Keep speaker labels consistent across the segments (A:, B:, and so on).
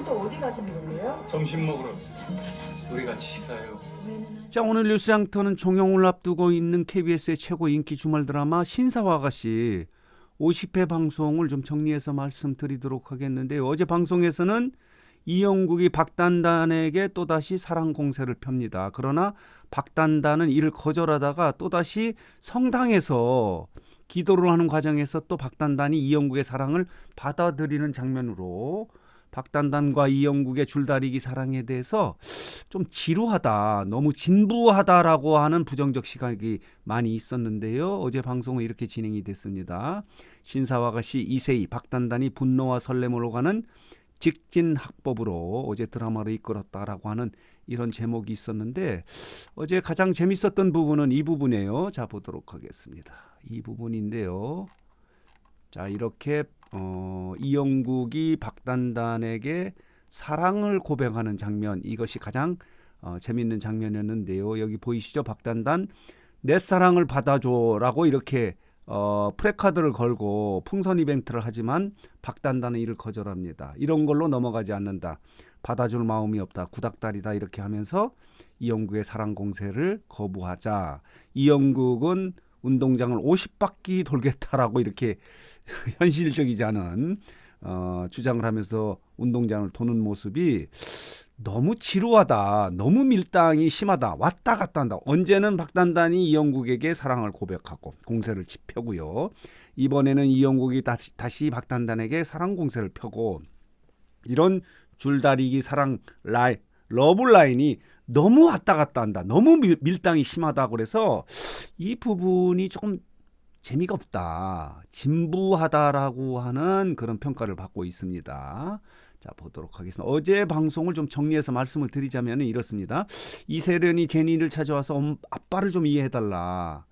A: 또 어디 가시는 건데요?
B: 점심 먹으러 우리 같이 식사해요.
C: 자, 오늘 뉴스 양터는 종영을 앞두고 있는 KBS의 최고 인기 주말 드라마 신사와 아가씨 50회 방송을 좀 정리해서 말씀드리도록 하겠는데요. 어제 방송에서는 이영국이 박단단에게 또다시 사랑 공세를 펴니다. 그러나 박단단은 이를 거절하다가 또다시 성당에서 기도를 하는 과정에서 또 박단단이 이영국의 사랑을 받아들이는 장면으로 박단단과 이영국의 줄다리기 사랑에 대해서 좀 지루하다, 너무 진부하다라고 하는 부정적 시각이 많이 있었는데요. 어제 방송은 이렇게 진행이 됐습니다. 신사와 아가씨 이세희, 박단단이 분노와 설렘으로 가는 직진학법으로 어제 드라마를 이끌었다라고 하는 이런 제목이 있었는데 어제 가장 재밌었던 부분은 이 부분이에요. 자, 보도록 하겠습니다. 이 부분인데요. 자, 이렇게 이영국이 박단단에게 사랑을 고백하는 장면, 이것이 가장 재밌는 장면이었는데요. 여기 보이시죠? 박단단 내 사랑을 받아줘라고 이렇게 프레카드를 걸고 풍선 이벤트를 하지만 박단단은 이를 거절합니다. 이런 걸로 넘어가지 않는다. 받아줄 마음이 없다. 구닥다리다. 이렇게 하면서 이영국의 사랑 공세를 거부하자 이영국은 운동장을 50바퀴 돌겠다라고 이렇게 현실적이지 않은 주장을 하면서 운동장을 도는 모습이 너무 지루하다. 너무 밀당이 심하다. 왔다 갔다 한다. 언제는 박단단이 이영국에게 사랑을 고백하고 공세를 펴고요. 이번에는 이영국이 다시 박단단에게 사랑 공세를 펴고 이런 줄다리기 사랑 러블라인이 너무 왔다 갔다 한다. 너무 밀당이 심하다. 그래서 이 부분이 조금 재미가 없다. 진부하다라고 하는 그런 평가를 받고 있습니다. 자, 보도록 하겠습니다. 어제 방송을 좀 정리해서 말씀을 드리자면 이렇습니다. 이세련이 제니를 찾아와서 아빠를 좀 이해해달라.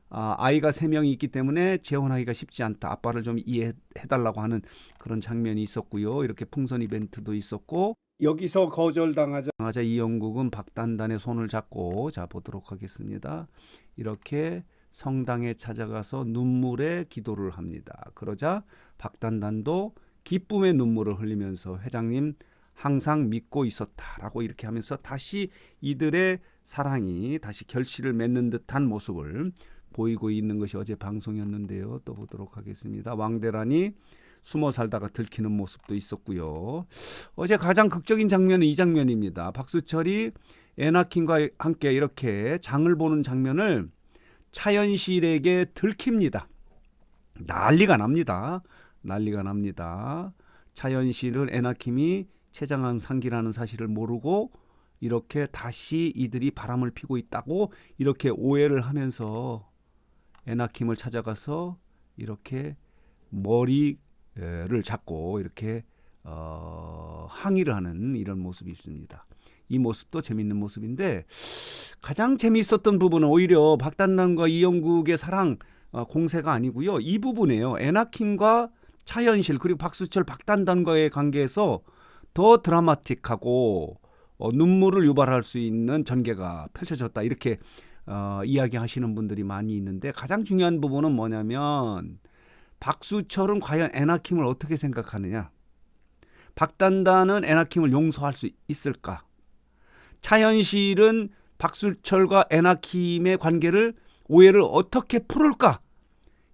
C: 아이가 3명이 있기 때문에 재혼하기가 쉽지 않다. 아빠를 좀 이해해달라고 하는 그런 장면이 있었고요. 이렇게 풍선 이벤트도 있었고
D: 여기서 거절당하자
C: 이영국은 박단단의 손을 잡고 자 보도록 하겠습니다. 이렇게 성당에 찾아가서 눈물의 기도를 합니다. 그러자 박단단도 기쁨의 눈물을 흘리면서 회장님 항상 믿고 있었다라고 이렇게 하면서 다시 이들의 사랑이 다시 결실을 맺는 듯한 모습을 보이고 있는 것이 어제 방송이었는데요. 또 보도록 하겠습니다. 왕대란이 숨어 살다가 들키는 모습도 있었고요. 어제 가장 극적인 장면은 이 장면입니다. 박수철이 애나킨과 함께 이렇게 장을 보는 장면을 차현실에게 들킵니다. 난리가 납니다. 차현실은 애나킴이 최장한 상기라는 사실을 모르고 이렇게 다시 이들이 바람을 피고 있다고 이렇게 오해를 하면서 애나킴을 찾아가서 이렇게 머리를 잡고 이렇게 항의를 하는 이런 모습이 있습니다. 이 모습도 재밌는 모습인데 가장 재미있었던 부분은 오히려 박단단과 이영국의 사랑 공세가 아니고요. 이 부분이에요. 애나킴과 차현실 그리고 박수철 박단단과의 관계에서 더 드라마틱하고 눈물을 유발할 수 있는 전개가 펼쳐졌다. 이렇게 이야기하시는 분들이 많이 있는데 가장 중요한 부분은 뭐냐면 박수철은 과연 애나킴을 어떻게 생각하느냐. 박단단은 애나킴을 용서할 수 있을까. 차현실은 박수철과 애나킴의 관계를 오해를 어떻게 풀을까.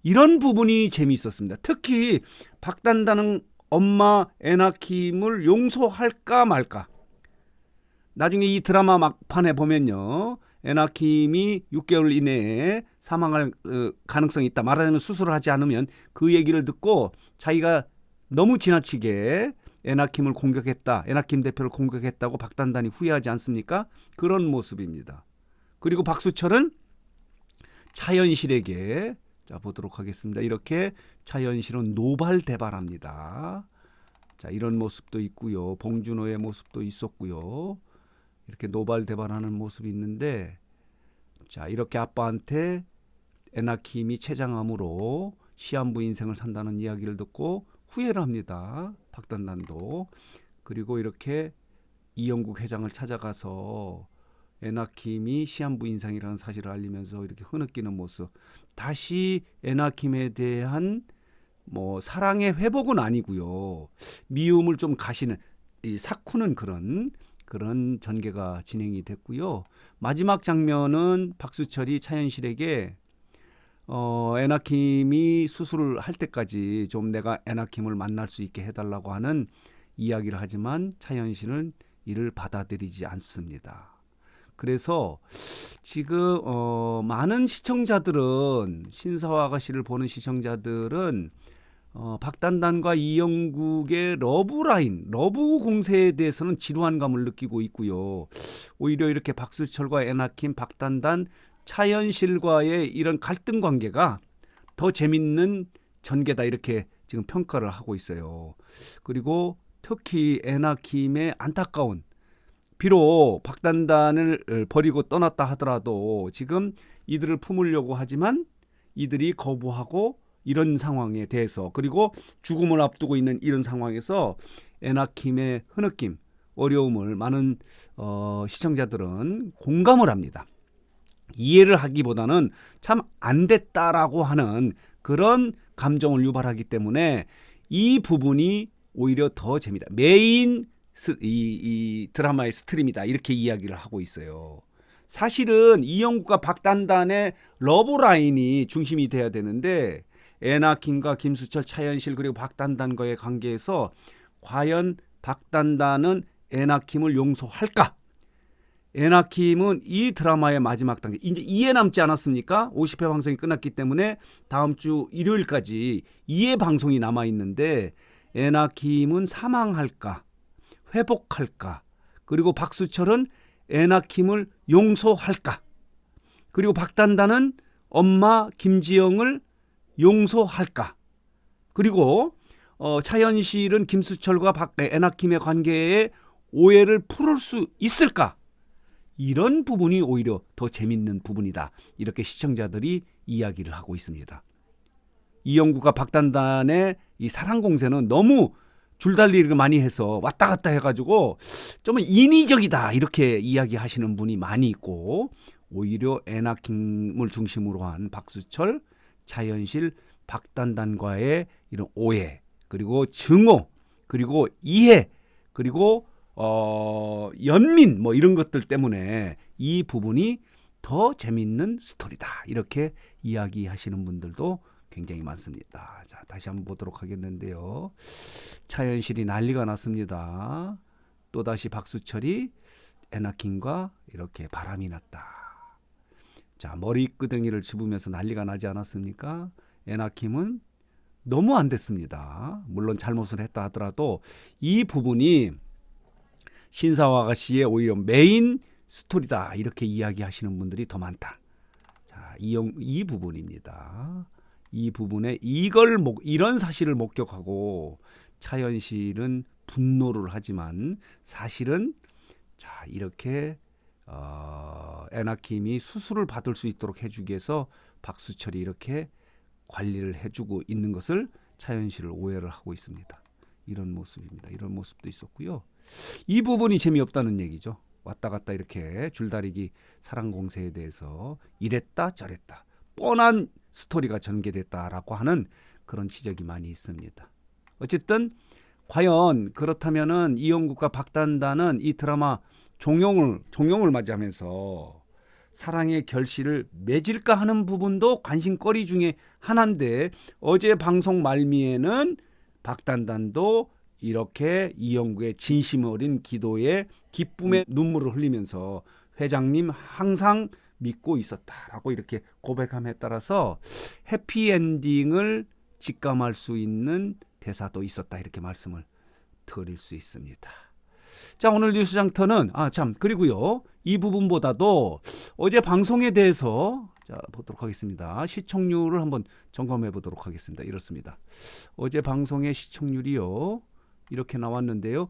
C: 이런 부분이 재미있었습니다. 특히 박단단은 엄마 애나킴을 용서할까 말까. 나중에 이 드라마 막판에 보면요. 애나킴이 6개월 이내에 사망할 가능성이 있다. 말하자면 수술을 하지 않으면 그 얘기를 듣고 자기가 너무 지나치게 애나킴을 공격했다. 애나킴 대표를 공격했다고 박단단이 후회하지 않습니까? 그런 모습입니다. 그리고 박수철은 차현실에게 자 보도록 하겠습니다. 이렇게 차현실은 노발대발합니다. 자 이런 모습도 있고요. 봉준호의 모습도 있었고요. 이렇게 노발대발하는 모습이 있는데 자 이렇게 아빠한테 애나킴이 췌장암으로 시한부 인생을 산다는 이야기를 듣고 후회를 합니다. 박단단도. 그리고 이렇게 이영국 회장을 찾아가서 애나킴이 시한부 인상이라는 사실을 알리면서 이렇게 흐느끼는 모습. 다시 애나킴에 대한 사랑의 회복은 아니고요. 미움을 좀 가시는 이 삭후는 그런 전개가 진행이 됐고요. 마지막 장면은 박수철이 차현실에게 에나킴이 수술을 할 때까지 좀 내가 에나킴을 만날 수 있게 해달라고 하는 이야기를 하지만 차현실은 이를 받아들이지 않습니다. 그래서 지금 많은 시청자들은 신사와 아가씨를 보는 시청자들은 박단단과 이영국의 러브라인, 러브 공세에 대해서는 지루한 감을 느끼고 있고요. 오히려 이렇게 박수철과 에나킴, 박단단, 차현실과의 이런 갈등 관계가 더 재밌는 전개다 이렇게 지금 평가를 하고 있어요. 그리고 특히 에나킴의 안타까운, 비록 박단단을 버리고 떠났다 하더라도 지금 이들을 품으려고 하지만 이들이 거부하고 이런 상황에 대해서, 그리고 죽음을 앞두고 있는 이런 상황에서 에나킴의 흐느낌, 어려움을 많은 시청자들은 공감을 합니다. 이해를 하기보다는 참 안 됐다라고 하는 그런 감정을 유발하기 때문에 이 부분이 오히려 더 재미다. 메인 이 드라마의 스트림이다 이렇게 이야기를 하고 있어요. 사실은 이영국과 박단단의 러브라인이 중심이 돼야 되는데 에나킴과 김수철, 차현실 그리고 박단단과의 관계에서 과연 박단단은 에나킴을 용서할까? 에나킴은 이 드라마의 마지막 단계, 이제 2회 남지 않았습니까? 50회 방송이 끝났기 때문에 다음 주 일요일까지 2회 방송이 남아있는데 에나킴은 사망할까? 회복할까? 그리고 박수철은 에나킴을 용서할까? 그리고 박단단은 엄마 김지영을 용서할까? 그리고 차현실은 김수철과 에나킴의 관계에 오해를 풀을 수 있을까? 이런 부분이 오히려 더 재밌는 부분이다. 이렇게 시청자들이 이야기를 하고 있습니다. 이영구가 박단단의 이 사랑 공세는 너무 줄달리를 많이 해서 왔다 갔다 해가지고 좀 인위적이다 이렇게 이야기하시는 분이 많이 있고, 오히려 에나킴을 중심으로 한 박수철, 차현실, 박단단과의 이런 오해, 그리고 증오, 그리고 이해, 그리고 연민 뭐 이런 것들 때문에 이 부분이 더 재밌는 스토리다 이렇게 이야기하시는 분들도 굉장히 많습니다. 자, 다시 한번 보도록 하겠는데요. 차현실이 난리가 났습니다. 또다시 박수철이 에나킴과 이렇게 바람이 났다. 자, 머리끄댕이를 집으면서 난리가 나지 않았습니까? 에나킴은 너무 안 됐습니다. 물론 잘못을 했다 하더라도 이 부분이 신사와 아가씨의 오히려 메인 스토리다 이렇게 이야기하시는 분들이 더 많다. 자, 이 부분입니다. 이 부분에 이런 사실을 목격하고 차현실은 분노를 하지만 사실은 자, 이렇게 에나킴이 수술을 받을 수 있도록 해주기 위해서 박수철이 이렇게 관리를 해주고 있는 것을 차현실을 오해를 하고 있습니다. 이런 모습입니다. 이런 모습도 있었고요. 이 부분이 재미없다는 얘기죠. 왔다 갔다 이렇게 줄다리기 사랑 공세에 대해서 이랬다 저랬다 뻔한 스토리가 전개됐다라고 하는 그런 지적이 많이 있습니다. 어쨌든 과연 그렇다면은 이영국과 박단단은 이 드라마 종영을 맞이하면서 사랑의 결실을 맺을까 하는 부분도 관심거리 중에 하나인데, 어제 방송 말미에는 박단단도 이렇게 이영국의 진심 어린 기도에 기쁨의 눈물을 흘리면서 회장님 항상 믿고 있었다라고 이렇게 고백함에 따라서 해피엔딩을 직감할 수 있는 대사도 있었다 이렇게 말씀을 드릴 수 있습니다. 자, 오늘 뉴스장터는 그리고요, 이 부분보다도 어제 방송에 대해서 보도록 하겠습니다. 시청률을 한번 점검해 보도록 하겠습니다. 이렇습니다. 어제 방송의 시청률이요 이렇게 나왔는데요.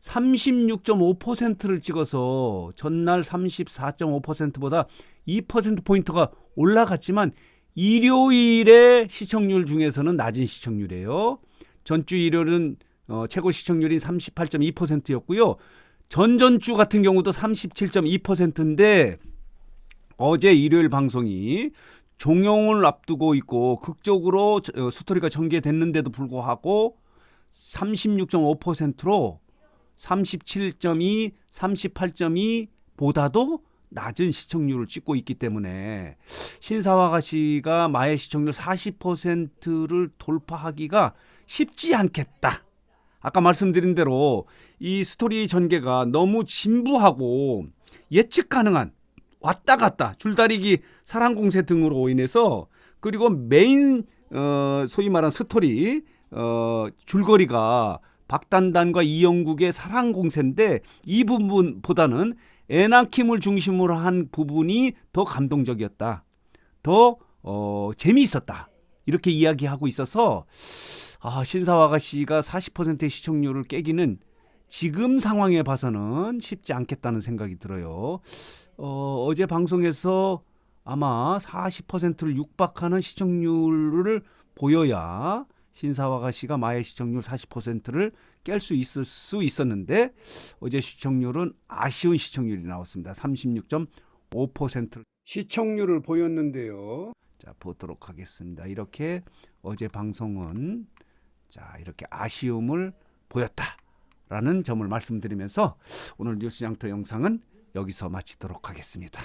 C: 36.5%를 찍어서 전날 34.5%보다 2%포인트가 올라갔지만 일요일의 시청률 중에서는 낮은 시청률이에요. 전주 일요일은 최고 시청률이 38.2%였고요. 전전주 같은 경우도 37.2%인데 어제 일요일 방송이 종영을 앞두고 있고 극적으로 스토리가 전개됐는데도 불구하고 36.5%로 37.2, 38.2 보다도 낮은 시청률을 찍고 있기 때문에 신사와 가시가 마의 시청률 40%를 돌파하기가 쉽지 않겠다. 아까 말씀드린 대로 이 스토리 전개가 너무 진부하고 예측 가능한 왔다 갔다 줄다리기 사랑 공세 등으로 인해서 그리고 메인 소위 말하는 스토리 줄거리가 박단단과 이영국의 사랑 공세인데 이 부분보다는 에나킴을 중심으로 한 부분이 더 감동적이었다. 더 재미있었다. 이렇게 이야기하고 있어서 신사와 가시가 40%의 시청률을 깨기는 지금 상황에 봐서는 쉽지 않겠다는 생각이 들어요. 어제 방송에서 아마 40%를 육박하는 시청률을 보여야 신사와 가시가 마의 시청률 40%를 깰 수 있었는데 어제 시청률은 아쉬운 시청률이 나왔습니다. 36.5%를
D: 시청률을 보였는데요.
C: 자, 보도록 하겠습니다. 이렇게 어제 방송은 자, 이렇게 아쉬움을 보였다라는 점을 말씀드리면서 오늘 뉴스장터 영상은 여기서 마치도록 하겠습니다.